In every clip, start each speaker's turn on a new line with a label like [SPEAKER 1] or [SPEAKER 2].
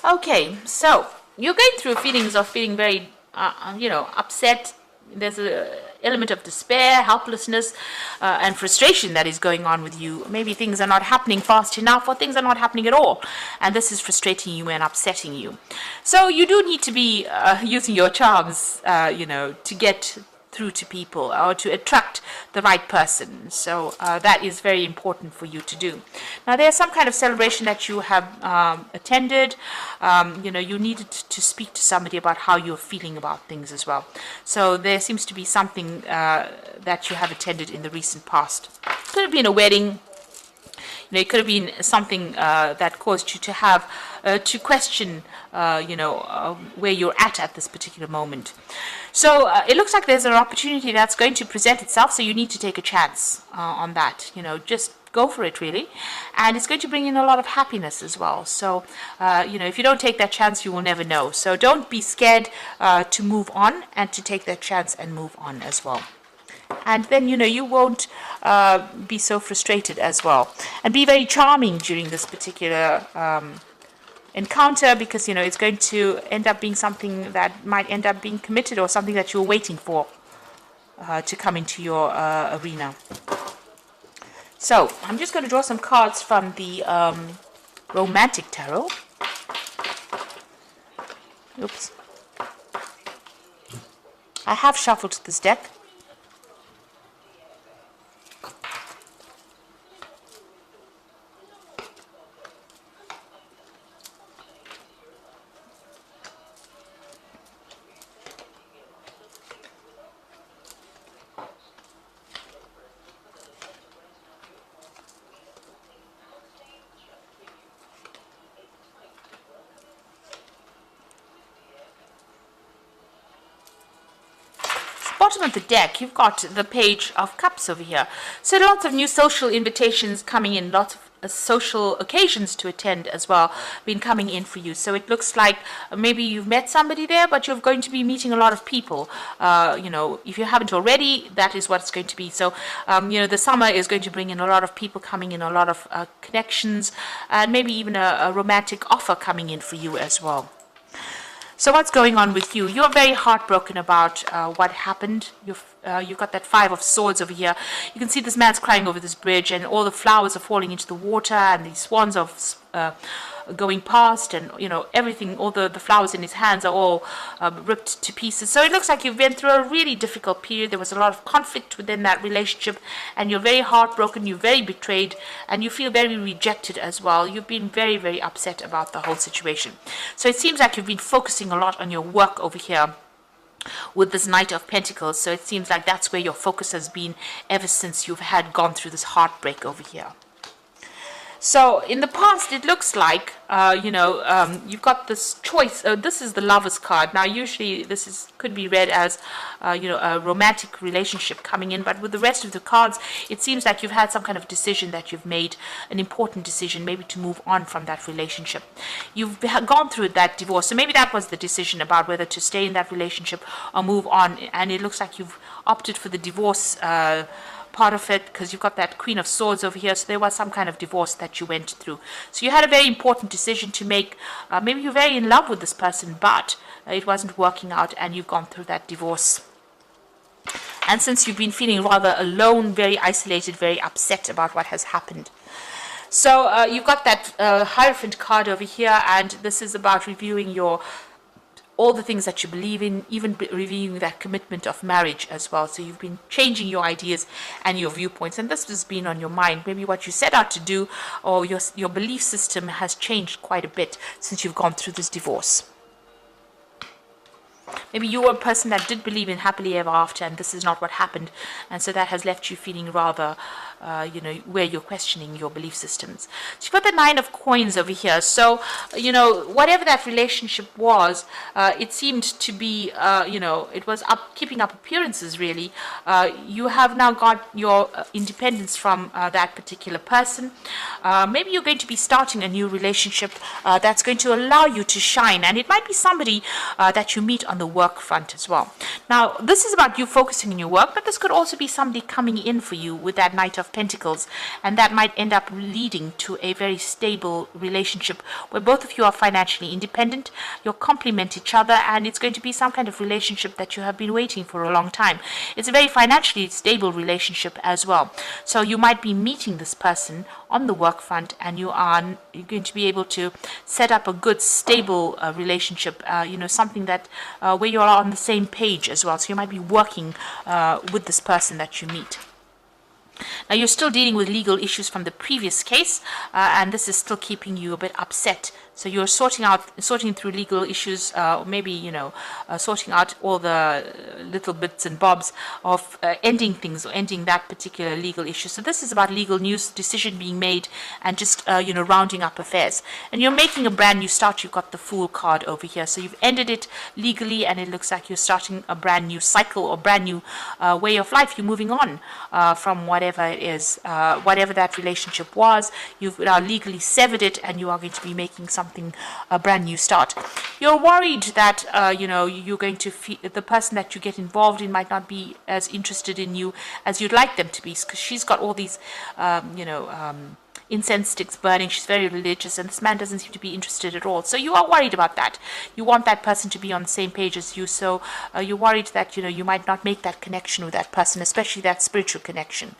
[SPEAKER 1] Okay, so you're going through feelings of feeling very, upset. There's a element of despair, helplessness, and frustration that is going on with you. Maybe things are not happening fast enough, or things are not happening at all, and this is frustrating you and upsetting you. So you do need to be using your charms, to get through to people or to attract the right person. So that is very important for you to do. Now, there's some kind of celebration that you have attended. You needed to speak to somebody about how you're feeling about things as well. So there seems to be something that you have attended in the recent past. Could have been a wedding. It could have been something that caused you to have to question, where you're at this particular moment. So it looks like there's an opportunity that's going to present itself. So you need to take a chance on that. Just go for it, really, and it's going to bring in a lot of happiness as well. So if you don't take that chance, you will never know. So don't be scared to move on and to take that chance and move on as well. And then, you won't be so frustrated as well. And be very charming during this particular encounter, because, it's going to end up being something that might end up being committed, or something that you're waiting for to come into your arena. So I'm just going to draw some cards from the Romantic Tarot. Oops. I have shuffled this deck. Bottom of the deck, you've got the Page of Cups over here. So lots of new social invitations coming in, lots of social occasions to attend as well, been coming in for you. So it looks like maybe you've met somebody there, but you're going to be meeting a lot of people. If you haven't already, that is what it's going to be. So, the summer is going to bring in a lot of people coming in, a lot of connections, and maybe even a romantic offer coming in for you as well. So what's going on with you? You're very heartbroken about what happened. You've got that Five of Swords over here. You can see this man's crying over this bridge, and all the flowers are falling into the water, and these swans are going past, and everything, all the flowers in his hands are all ripped to pieces. So it looks like you've been through a really difficult period. There was a lot of conflict within that relationship, and you're very heartbroken, you're very betrayed, and you feel very rejected as well. You've been very, very upset about the whole situation. So it seems like you've been focusing a lot on your work over here with this Knight of Pentacles. So it seems like that's where your focus has been ever since you've gone through this heartbreak over here. So in the past, it looks like, you've got this choice. This is the Lover's card. Now, usually this could be read as, a romantic relationship coming in. But with the rest of the cards, it seems like you've had some kind of decision that you've made, an important decision, maybe to move on from that relationship. You've gone through that divorce. So maybe that was the decision about whether to stay in that relationship or move on. And it looks like you've opted for the divorce part of it, because you've got that Queen of Swords over here. So there was some kind of divorce that you went through. So you had a very important decision to make. Maybe you're very in love with this person, but it wasn't working out, and you've gone through that divorce. And since you've been feeling rather alone, very isolated, very upset about what has happened. So you've got that Hierophant card over here, and this is about reviewing all the things that you believe in, even reviewing that commitment of marriage as well. So you've been changing your ideas and your viewpoints, and this has been on your mind. Maybe what you set out to do, or your belief system has changed quite a bit since you've gone through this divorce. Maybe you were a person that did believe in happily ever after, and this is not what happened, and so that has left you feeling rather, where you're questioning your belief systems. So you've got the Nine of Coins over here. So, whatever that relationship was, it seemed to be, it was keeping up appearances, really. You have now got your independence from that particular person. Maybe you're going to be starting a new relationship that's going to allow you to shine, and it might be somebody that you meet on the work front as well. Now, this is about you focusing on your work, but this could also be somebody coming in for you with that Knight of of Pentacles, and that might end up leading to a very stable relationship where both of you are financially independent, you'll complement each other, and it's going to be some kind of relationship that you have been waiting for a long time. It's a very financially stable relationship as well. So you might be meeting this person on the work front, and you're going to be able to set up a good, stable relationship, something that where you're on the same page as well. So you might be working with this person that you meet. Now, you're still dealing with legal issues from the previous case, and this is still keeping you a bit upset. So you're sorting through legal issues, maybe, sorting out all the little bits and bobs of ending things or ending that particular legal issue. So this is about legal news, decision being made, and just, rounding up affairs. And you're making a brand new start. You've got the Fool card over here. So you've ended it legally, and it looks like you're starting a brand new cycle or brand new way of life. You're moving on from whatever it is, whatever that relationship was. You've now legally severed it, and you are going to be making a brand new start. You're worried that you're going to the person that you get involved in might not be as interested in you as you'd like them to be, because she's got all these incense sticks burning. She's very religious, and this man doesn't seem to be interested at all. So you are worried about that. You want that person to be on the same page as you. So you're worried that you might not make that connection with that person, especially that spiritual connection.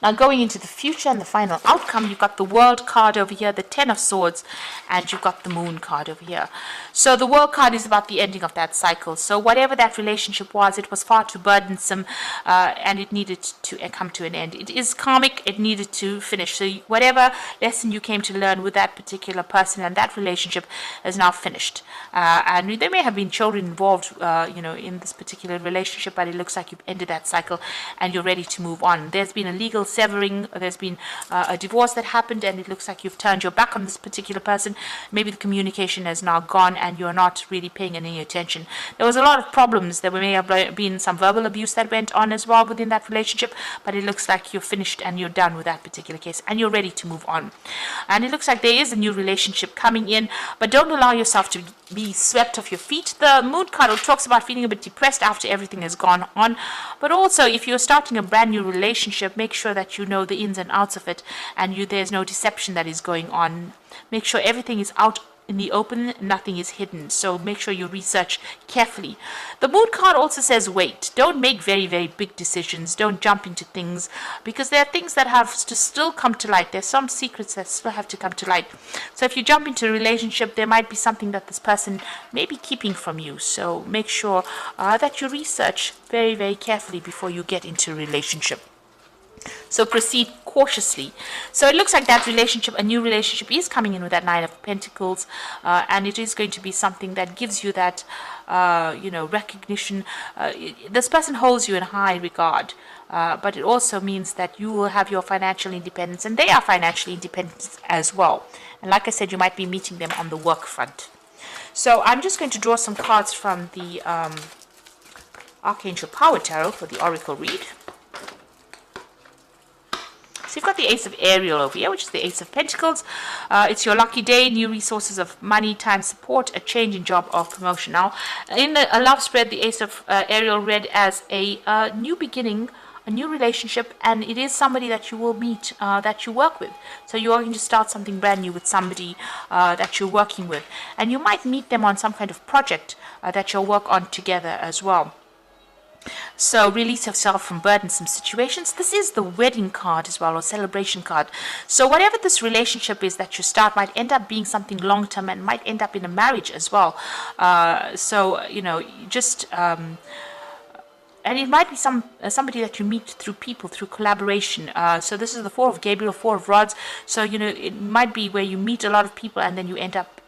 [SPEAKER 1] Now, going into the future and the final outcome, you've got the World card over here, the Ten of Swords, and you've got the Moon card over here. So the World card is about the ending of that cycle. So whatever that relationship was, it was far too burdensome, and it needed to come to an end. It is karmic. It needed to finish. So whatever lesson you came to learn with that particular person and that relationship is now finished. And there may have been children involved, in this particular relationship, but it looks like you've ended that cycle and you're ready to move on. There's been a legal severing, there's been a divorce that happened, and it looks like you've turned your back on this particular person. Maybe the communication has now gone and you're not really paying any attention. There was a lot of problems. There may have been some verbal abuse that went on as well within that relationship, but it looks like you're finished and you're done with that particular case and you're ready to move on. And it looks like there is a new relationship coming in, but don't allow yourself to be swept off your feet. The Moon card talks about feeling a bit depressed after everything has gone on, but also if you're starting a brand new relationship, make sure that you know the ins and outs of it, and there's no deception that is going on. Make sure everything is out in the open, nothing is hidden. So make sure you research carefully. The Moon card also says wait. Don't make very, very big decisions. Don't jump into things, because there are things that have to still come to light. There's some secrets that still have to come to light. So if you jump into a relationship, there might be something that this person may be keeping from you. So make sure that you research very, very carefully before you get into a relationship. So proceed cautiously. So it looks like that relationship, a new relationship, is coming in with that Nine of Pentacles, and it is going to be something that gives you that, recognition. This person holds you in high regard, but it also means that you will have your financial independence, and they are financially independent as well. And like I said, you might be meeting them on the work front. So I'm just going to draw some cards from the Archangel Power Tarot for the Oracle read. So you've got the Ace of Ariel over here, which is the Ace of Pentacles. It's your lucky day, new resources of money, time, support, a change in job or promotion. Now, in a love spread, the Ace of Ariel read as a new beginning, a new relationship, and it is somebody that you will meet, that you work with. So you are going to start something brand new with somebody that you're working with. And you might meet them on some kind of project that you'll work on together as well. So release yourself from burdensome situations. This is the wedding card as well, or celebration card. So whatever this relationship is that you start might end up being something long-term and might end up in a marriage as well. And it might be somebody that you meet through people, through collaboration. So this is the Four of Gabriel, Four of Rods. So, it might be where you meet a lot of people and then you end up,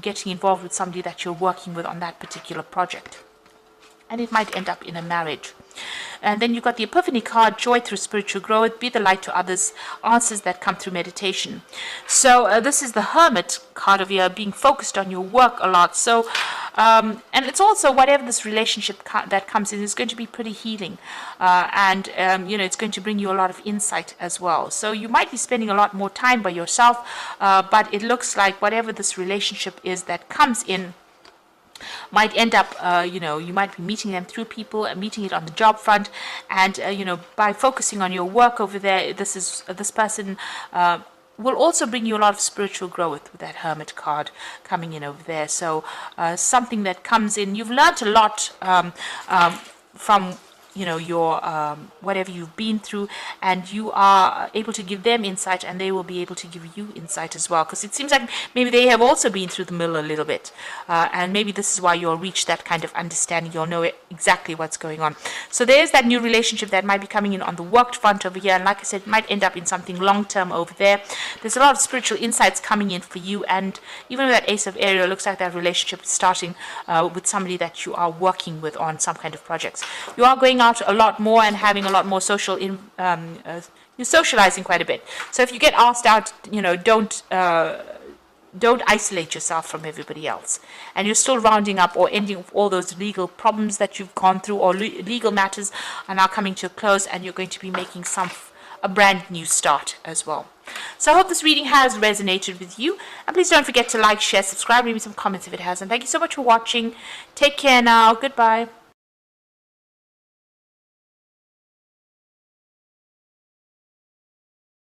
[SPEAKER 1] getting involved with somebody that you're working with on that particular project. And it might end up in a marriage. And then you've got the Epiphany card, joy through spiritual growth, be the light to others, answers that come through meditation. So this is the Hermit card of here, being focused on your work a lot. So, and it's also whatever this relationship that comes in is going to be pretty healing. It's going to bring you a lot of insight as well. So you might be spending a lot more time by yourself, but it looks like whatever this relationship is that comes in, might end up, you might be meeting them through people and meeting it on the job front. And, by focusing on your work over there, this person will also bring you a lot of spiritual growth with that Hermit card coming in over there. So something that comes in, you've learned a lot from your whatever you've been through, and you are able to give them insight, and they will be able to give you insight as well, because it seems like maybe they have also been through the mill a little bit, and maybe this is why you'll reach that kind of understanding. You'll know exactly what's going on. So there's that new relationship that might be coming in on the work front over here, and like I said, it might end up in something long-term over there. There's a lot of spiritual insights coming in for you, and even with that Ace of Ariel, it looks like that relationship is starting with somebody that you are working with on some kind of projects. You are going out a lot more and having a lot more social you're socializing quite a bit. So if you get asked out, don't isolate yourself from everybody else, and you're still rounding up or ending all those legal problems that you've gone through, or legal matters are now coming to a close, and you're going to be making a brand new start as well. So I hope this reading has resonated with you, and please don't forget to like, share, subscribe, leave me some comments if it has, and thank you so much for watching. Take care now. Goodbye.